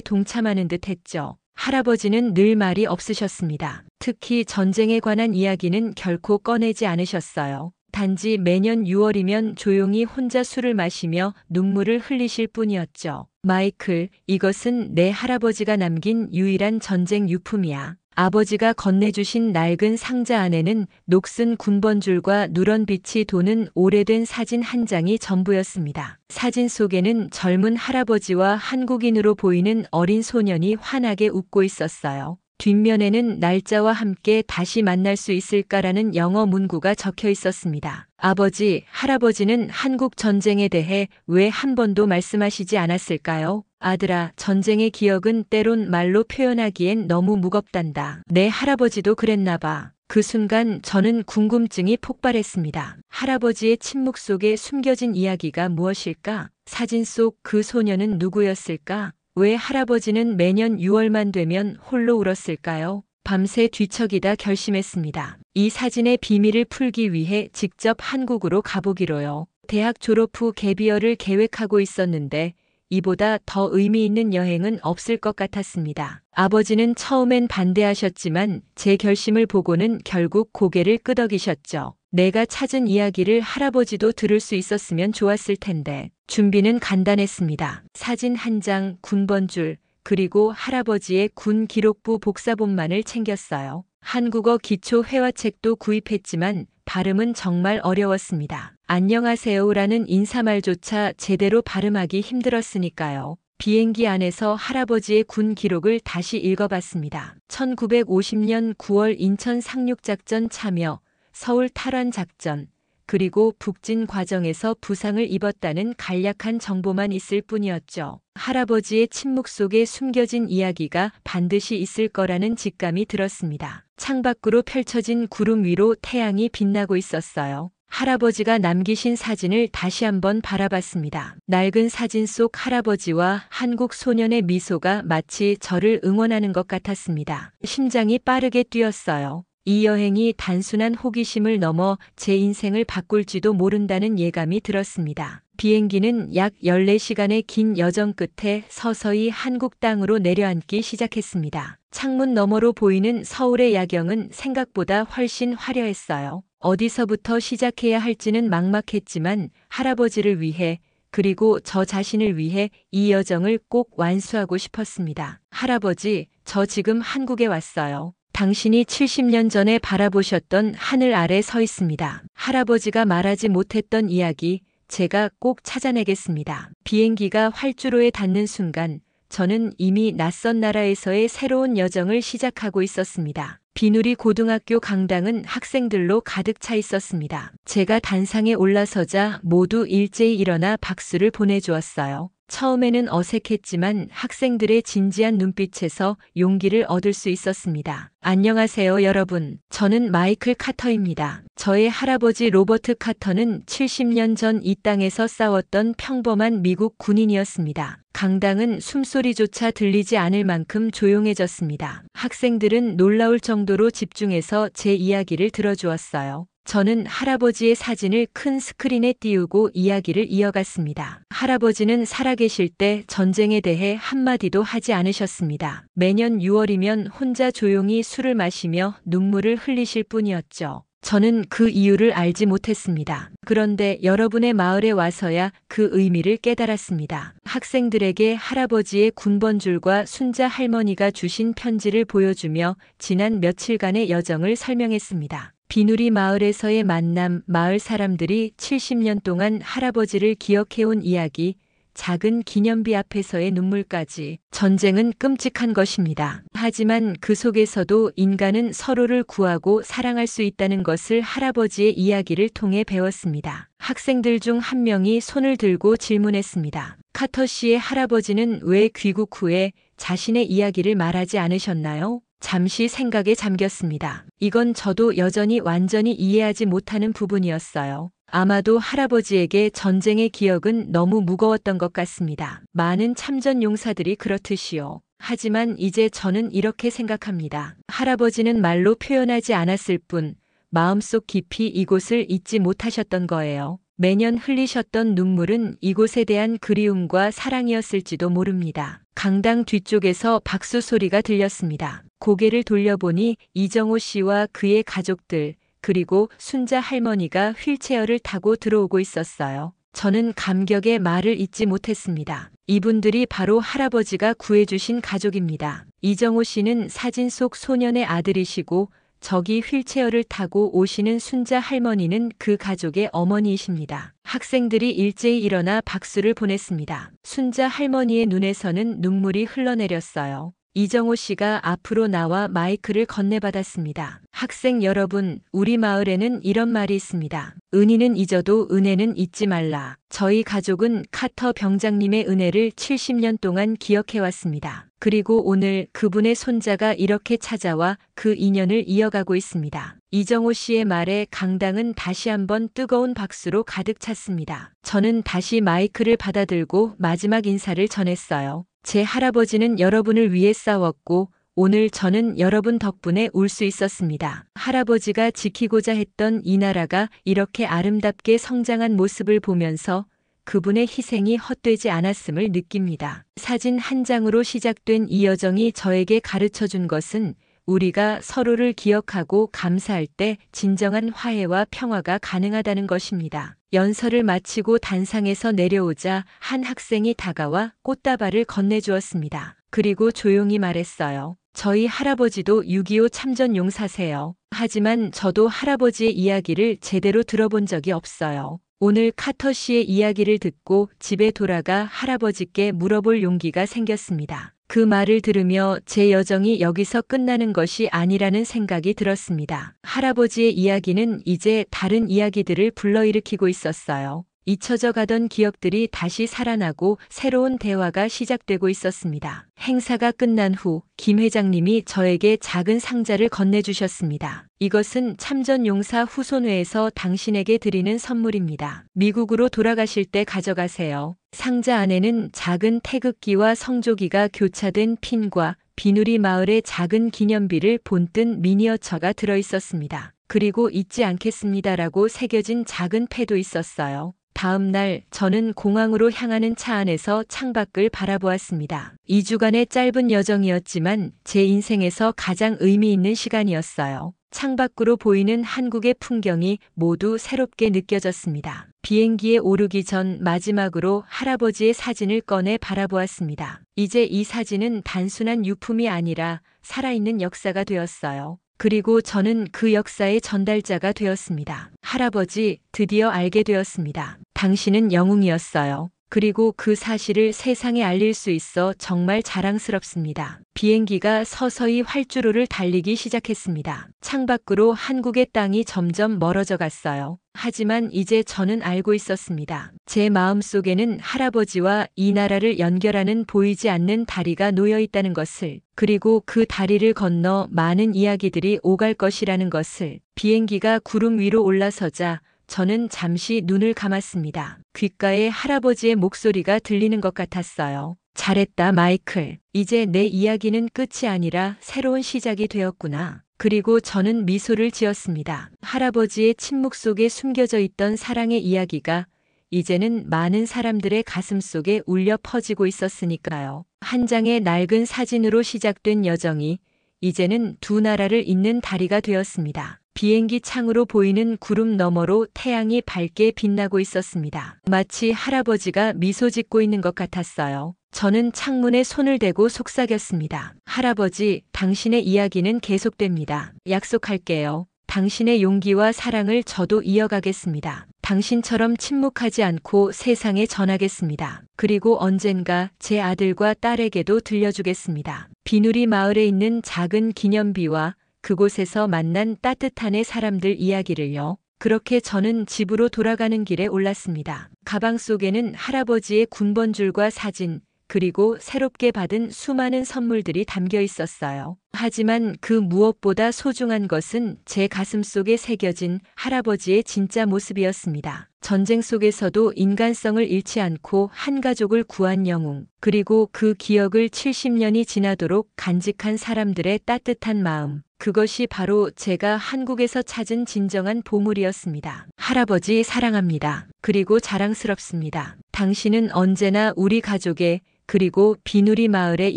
동참하는 듯 했죠. 할아버지는 늘 말이 없으셨습니다. 특히 전쟁에 관한 이야기는 결코 꺼내지 않으셨어요. 단지 매년 6월이면 조용히 혼자 술을 마시며 눈물을 흘리실 뿐이었죠. 마이클, 이것은 내 할아버지가 남긴 유일한 전쟁 유품이야. 아버지가 건네주신 낡은 상자 안에는 녹슨 군번줄과 누런 빛이 도는 오래된 사진 한 장이 전부였습니다. 사진 속에는 젊은 할아버지와 한국인으로 보이는 어린 소년이 환하게 웃고 있었어요. 뒷면에는 날짜와 함께 다시 만날 수 있을까라는 영어 문구가 적혀 있었습니다. 아버지, 할아버지는 한국 전쟁에 대해 왜 한 번도 말씀하시지 않았을까요? 아들아, 전쟁의 기억은 때론 말로 표현하기엔 너무 무겁단다. 내 할아버지도 그랬나 봐. 그 순간 저는 궁금증이 폭발했습니다. 할아버지의 침묵 속에 숨겨진 이야기가 무엇일까? 사진 속 그 소녀는 누구였을까? 왜 할아버지는 매년 6월만 되면 홀로 울었을까요? 밤새 뒤척이다 결심했습니다. 이 사진의 비밀을 풀기 위해 직접 한국으로 가보기로요. 대학 졸업 후 갭이어를 계획하고 있었는데 이보다 더 의미 있는 여행은 없을 것 같았습니다. 아버지는 처음엔 반대하셨지만 제 결심을 보고는 결국 고개를 끄덕이셨죠. 내가 찾은 이야기를 할아버지도 들을 수 있었으면 좋았을 텐데. 준비는 간단했습니다. 사진 한 장, 군번줄, 그리고 할아버지의 군 기록부 복사본만을 챙겼어요. 한국어 기초 회화책도 구입했지만 발음은 정말 어려웠습니다. 안녕하세요라는 인사말조차 제대로 발음하기 힘들었으니까요. 비행기 안에서 할아버지의 군 기록을 다시 읽어봤습니다. 1950년 9월 인천 상륙작전 참여, 서울 탈환 작전, 그리고 북진 과정에서 부상을 입었다는 간략한 정보만 있을 뿐이었죠. 할아버지의 침묵 속에 숨겨진 이야기가 반드시 있을 거라는 직감이 들었습니다. 창밖으로 펼쳐진 구름 위로 태양이 빛나고 있었어요. 할아버지가 남기신 사진을 다시 한번 바라봤습니다. 낡은 사진 속 할아버지와 한국 소년의 미소가 마치 저를 응원하는 것 같았습니다. 심장이 빠르게 뛰었어요. 이 여행이 단순한 호기심을 넘어 제 인생을 바꿀지도 모른다는 예감이 들었습니다. 비행기는 약 14시간의 긴 여정 끝에 서서히 한국 땅으로 내려앉기 시작했습니다. 창문 너머로 보이는 서울의 야경은 생각보다 훨씬 화려했어요. 어디서부터 시작해야 할지는 막막했지만 할아버지를 위해 그리고 저 자신을 위해 이 여정을 꼭 완수하고 싶었습니다. 할아버지, 저 지금 한국에 왔어요. 당신이 70년 전에 바라보셨던 하늘 아래 서 있습니다. 할아버지가 말하지 못했던 이야기, 제가 꼭 찾아내겠습니다. 비행기가 활주로에 닿는 순간 저는 이미 낯선 나라에서의 새로운 여정을 시작하고 있었습니다. 비누리 고등학교 강당은 학생들로 가득 차 있었습니다. 제가 단상에 올라서자 모두 일제히 일어나 박수를 보내주었어요. 처음에는 어색했지만 학생들의 진지한 눈빛에서 용기를 얻을 수 있었습니다. 안녕하세요, 여러분. 저는 마이클 카터입니다. 저의 할아버지 로버트 카터는 70년 전 이 땅에서 싸웠던 평범한 미국 군인이었습니다. 강당은 숨소리조차 들리지 않을 만큼 조용해졌습니다. 학생들은 놀라울 정도로 집중해서 제 이야기를 들어주었어요. 저는 할아버지의 사진을 큰 스크린에 띄우고 이야기를 이어갔습니다. 할아버지는 살아계실 때 전쟁에 대해 한마디도 하지 않으셨습니다. 매년 6월이면 혼자 조용히 술을 마시며 눈물을 흘리실 뿐이었죠. 저는 그 이유를 알지 못했습니다. 그런데 여러분의 마을에 와서야 그 의미를 깨달았습니다. 학생들에게 할아버지의 군번줄과 순자 할머니가 주신 편지를 보여주며 지난 며칠간의 여정을 설명했습니다. 비누리 마을에서의 만남, 마을 사람들이 70년 동안 할아버지를 기억해온 이야기, 작은 기념비 앞에서의 눈물까지. 전쟁은 끔찍한 것입니다. 하지만 그 속에서도 인간은 서로를 구하고 사랑할 수 있다는 것을 할아버지의 이야기를 통해 배웠습니다. 학생들 중 한 명이 손을 들고 질문했습니다. 카터 씨의 할아버지는 왜 귀국 후에 자신의 이야기를 말하지 않으셨나요? 잠시 생각에 잠겼습니다. 이건 저도 여전히 완전히 이해하지 못하는 부분이었어요. 아마도 할아버지에게 전쟁의 기억은 너무 무거웠던 것 같습니다. 많은 참전 용사들이 그렇듯이요. 하지만 이제 저는 이렇게 생각합니다. 할아버지는 말로 표현하지 않았을 뿐 마음속 깊이 이곳을 잊지 못하셨던 거예요. 매년 흘리셨던 눈물은 이곳에 대한 그리움과 사랑이었을지도 모릅니다. 강당 뒤쪽에서 박수 소리가 들렸습니다. 고개를 돌려보니 이정호 씨와 그의 가족들, 그리고 순자 할머니가 휠체어를 타고 들어오고 있었어요. 저는 감격의 말을 잇지 못했습니다. 이분들이 바로 할아버지가 구해주신 가족입니다. 이정호 씨는 사진 속 소년의 아들이시고 저기 휠체어를 타고 오시는 순자 할머니는 그 가족의 어머니이십니다. 학생들이 일제히 일어나 박수를 보냈습니다. 순자 할머니의 눈에서는 눈물이 흘러내렸어요. 이정호 씨가 앞으로 나와 마이크를 건네받았습니다. 학생 여러분, 우리 마을에는 이런 말이 있습니다. 은인은 잊어도 은혜는 잊지 말라. 저희 가족은 카터 병장님의 은혜를 70년 동안 기억해왔습니다. 그리고 오늘 그분의 손자가 이렇게 찾아와 그 인연을 이어가고 있습니다. 이정호 씨의 말에 강당은 다시 한번 뜨거운 박수로 가득 찼습니다. 저는 다시 마이크를 받아들고 마지막 인사를 전했어요. 제 할아버지는 여러분을 위해 싸웠고 오늘 저는 여러분 덕분에 울 수 있었습니다. 할아버지가 지키고자 했던 이 나라가 이렇게 아름답게 성장한 모습을 보면서 그분의 희생이 헛되지 않았음을 느낍니다. 사진 한 장으로 시작된 이 여정이 저에게 가르쳐 준 것은 우리가 서로를 기억하고 감사할 때 진정한 화해와 평화가 가능하다는 것입니다. 연설을 마치고 단상에서 내려오자 한 학생이 다가와 꽃다발을 건네주었습니다. 그리고 조용히 말했어요. 저희 할아버지도 6.25 참전 용사세요. 하지만 저도 할아버지의 이야기를 제대로 들어본 적이 없어요. 오늘 카터 씨의 이야기를 듣고 집에 돌아가 할아버지께 물어볼 용기가 생겼습니다. 그 말을 들으며 제 여정이 여기서 끝나는 것이 아니라는 생각이 들었습니다. 할아버지의 이야기는 이제 다른 이야기들을 불러일으키고 있었어요. 잊혀져 가던 기억들이 다시 살아나고 새로운 대화가 시작되고 있었습니다. 행사가 끝난 후 김 회장님이 저에게 작은 상자를 건네주셨습니다. 이것은 참전용사 후손회에서 당신에게 드리는 선물입니다. 미국으로 돌아가실 때 가져가세요. 상자 안에는 작은 태극기와 성조기가 교차된 핀과 비누리 마을의 작은 기념비를 본뜬 미니어처가 들어있었습니다. 그리고 잊지 않겠습니다라고 새겨진 작은 패도 있었어요. 다음 날 저는 공항으로 향하는 차 안에서 창밖을 바라보았습니다. 2주간의 짧은 여정이었지만 제 인생에서 가장 의미 있는 시간이었어요. 창밖으로 보이는 한국의 풍경이 모두 새롭게 느껴졌습니다. 비행기에 오르기 전 마지막으로 할아버지의 사진을 꺼내 바라보았습니다. 이제 이 사진은 단순한 유품이 아니라 살아있는 역사가 되었어요. 그리고 저는 그 역사의 전달자가 되었습니다. 할아버지, 드디어 알게 되었습니다. 당신은 영웅이었어요. 그리고 그 사실을 세상에 알릴 수 있어 정말 자랑스럽습니다. 비행기가 서서히 활주로를 달리기 시작했습니다. 창밖으로 한국의 땅이 점점 멀어져 갔어요. 하지만 이제 저는 알고 있었습니다. 제 마음속에는 할아버지와 이 나라를 연결하는 보이지 않는 다리가 놓여 있다는 것을, 그리고 그 다리를 건너 많은 이야기들이 오갈 것이라는 것을. 비행기가 구름 위로 올라서자 저는 잠시 눈을 감았습니다. 귓가에 할아버지의 목소리가 들리는 것 같았어요. 잘했다, 마이클. 이제 내 이야기는 끝이 아니라 새로운 시작이 되었구나. 그리고 저는 미소를 지었습니다. 할아버지의 침묵 속에 숨겨져 있던 사랑의 이야기가 이제는 많은 사람들의 가슴 속에 울려 퍼지고 있었으니까요. 한 장의 낡은 사진으로 시작된 여정이 이제는 두 나라를 잇는 다리가 되었습니다. 비행기 창으로 보이는 구름 너머로 태양이 밝게 빛나고 있었습니다. 마치 할아버지가 미소 짓고 있는 것 같았어요. 저는 창문에 손을 대고 속삭였습니다. 할아버지, 당신의 이야기는 계속됩니다. 약속할게요. 당신의 용기와 사랑을 저도 이어가겠습니다. 당신처럼 침묵하지 않고 세상에 전하겠습니다. 그리고 언젠가 제 아들과 딸에게도 들려주겠습니다. 비누리 마을에 있는 작은 기념비와 그곳에서 만난 따뜻한 사람들 이야기를요. 그렇게 저는 집으로 돌아가는 길에 올랐습니다. 가방 속에는 할아버지의 군번줄과 사진, 그리고 새롭게 받은 수많은 선물들이 담겨 있었어요. 하지만 그 무엇보다 소중한 것은 제 가슴 속에 새겨진 할아버지의 진짜 모습이었습니다. 전쟁 속에서도 인간성을 잃지 않고 한 가족을 구한 영웅, 그리고 그 기억을 70년이 지나도록 간직한 사람들의 따뜻한 마음. 그것이 바로 제가 한국에서 찾은 진정한 보물이었습니다. 할아버지, 사랑합니다. 그리고 자랑스럽습니다. 당신은 언제나 우리 가족의, 그리고 비누리 마을의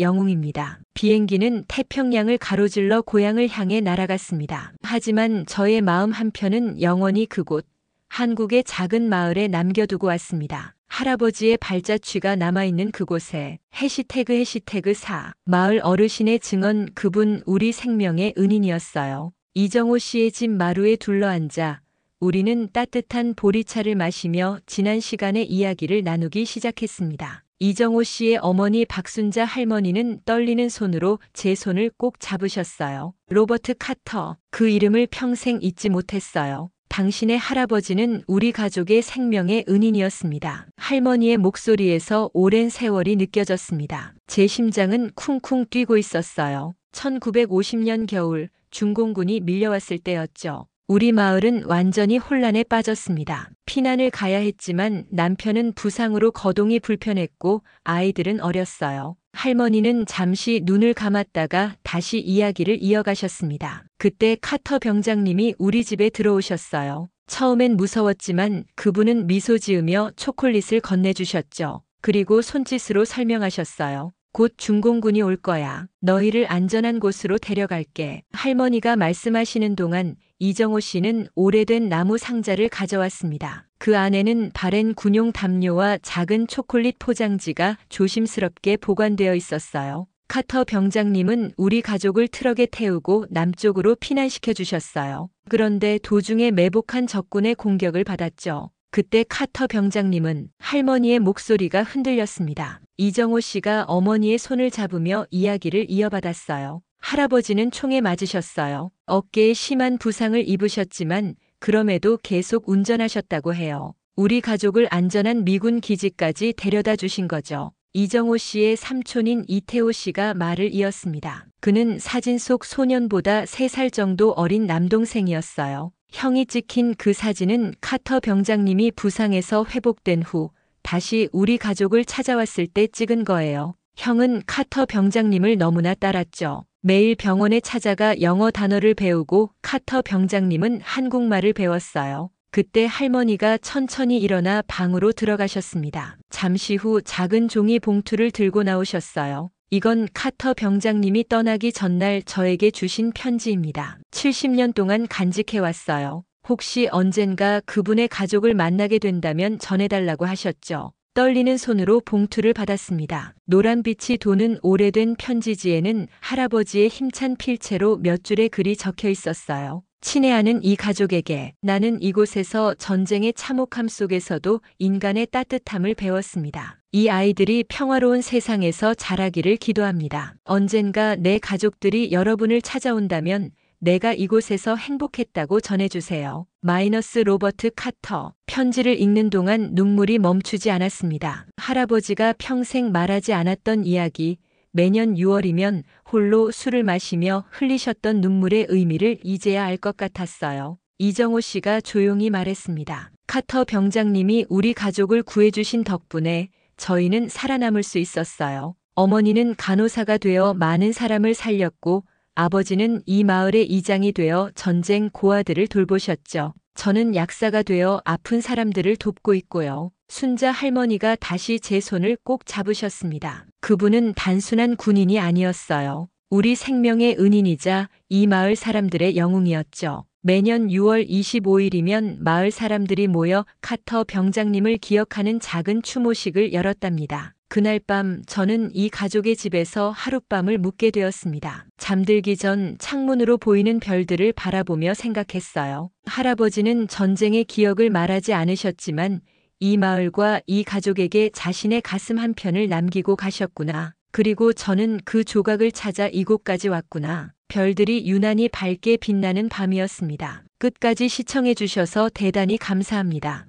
영웅입니다. 비행기는 태평양을 가로질러 고향을 향해 날아갔습니다. 하지만 저의 마음 한편은 영원히 그곳, 한국의 작은 마을에 남겨두고 왔습니다. 할아버지의 발자취가 남아있는 그곳에 해시태그 4 마을 어르신의 증언, 그분 우리 생명의 은인이었어요. 이정호 씨의 집 마루에 둘러앉아 우리는 따뜻한 보리차를 마시며 지난 시간의 이야기를 나누기 시작했습니다. 이정호 씨의 어머니 박순자 할머니는 떨리는 손으로 제 손을 꼭 잡으셨어요. 로버트 카터, 그 이름을 평생 잊지 못했어요. 당신의 할아버지는 우리 가족의 생명의 은인이었습니다. 할머니의 목소리에서 오랜 세월이 느껴졌습니다. 제 심장은 쿵쿵 뛰고 있었어요. 1950년 겨울 중공군이 밀려왔을 때였죠. 우리 마을은 완전히 혼란에 빠졌습니다. 피난을 가야 했지만 남편은 부상으로 거동이 불편했고 아이들은 어렸어요. 할머니는 잠시 눈을 감았다가 다시 이야기를 이어가셨습니다. 그때 카터 병장님이 우리 집에 들어오셨어요. 처음엔 무서웠지만 그분은 미소 지으며 초콜릿을 건네주셨죠. 그리고 손짓으로 설명하셨어요. 곧 중공군이 올 거야. 너희를 안전한 곳으로 데려갈게. 할머니가 말씀하시는 동안 이정호 씨는 오래된 나무 상자를 가져왔습니다. 그 안에는 바랜 군용 담요와 작은 초콜릿 포장지가 조심스럽게 보관되어 있었어요. 카터 병장님은 우리 가족을 트럭에 태우고 남쪽으로 피난시켜 주셨어요. 그런데 도중에 매복한 적군의 공격을 받았죠. 그때 카터 병장님은 할머니의 목소리가 흔들렸습니다. 이정호 씨가 어머니의 손을 잡으며 이야기를 이어받았어요. 할아버지는 총에 맞으셨어요. 어깨에 심한 부상을 입으셨지만 그럼에도 계속 운전하셨다고 해요. 우리 가족을 안전한 미군 기지까지 데려다 주신 거죠. 이정호 씨의 삼촌인 이태호 씨가 말을 이었습니다. 그는 사진 속 소년보다 3살 정도 어린 남동생이었어요. 형이 찍힌 그 사진은 카터 병장님이 부상에서 회복된 후 다시 우리 가족을 찾아왔을 때 찍은 거예요. 형은 카터 병장님을 너무나 따랐죠. 매일 병원에 찾아가 영어 단어를 배우고 카터 병장님은 한국말을 배웠어요. 그때 할머니가 천천히 일어나 방으로 들어가셨습니다. 잠시 후 작은 종이 봉투를 들고 나오셨어요. 이건 카터 병장님이 떠나기 전날 저에게 주신 편지입니다. 70년 동안 간직해왔어요. 혹시 언젠가 그분의 가족을 만나게 된다면 전해달라고 하셨죠. 떨리는 손으로 봉투를 받았습니다. 노란빛이 도는 오래된 편지지에는 할아버지의 힘찬 필체로 몇 줄의 글이 적혀 있었어요. 친애하는 이 가족에게 나는 이곳에서 전쟁의 참혹함 속에서도 인간의 따뜻함을 배웠습니다. 이 아이들이 평화로운 세상에서 자라기를 기도합니다. 언젠가 내 가족들이 여러분을 찾아온다면 내가 이곳에서 행복했다고 전해주세요. 마이너스 로버트 카터. 편지를 읽는 동안 눈물이 멈추지 않았습니다. 할아버지가 평생 말하지 않았던 이야기, 매년 6월이면 홀로 술을 마시며 흘리셨던 눈물의 의미를 이제야 알 것 같았어요. 이정호 씨가 조용히 말했습니다. 카터 병장님이 우리 가족을 구해주신 덕분에 저희는 살아남을 수 있었어요. 어머니는 간호사가 되어 많은 사람을 살렸고 아버지는 이 마을의 이장이 되어 전쟁 고아들을 돌보셨죠. 저는 약사가 되어 아픈 사람들을 돕고 있고요. 순자 할머니가 다시 제 손을 꼭 잡으셨습니다. 그분은 단순한 군인이 아니었어요. 우리 생명의 은인이자 이 마을 사람들의 영웅이었죠. 매년 6월 25일이면 마을 사람들이 모여 카터 병장님을 기억하는 작은 추모식을 열었답니다. 그날 밤 저는 이 가족의 집에서 하룻밤을 묵게 되었습니다. 잠들기 전 창문으로 보이는 별들을 바라보며 생각했어요. 할아버지는 전쟁의 기억을 말하지 않으셨지만 이 마을과 이 가족에게 자신의 가슴 한편을 남기고 가셨구나. 그리고 저는 그 조각을 찾아 이곳까지 왔구나. 별들이 유난히 밝게 빛나는 밤이었습니다. 끝까지 시청해 주셔서 대단히 감사합니다.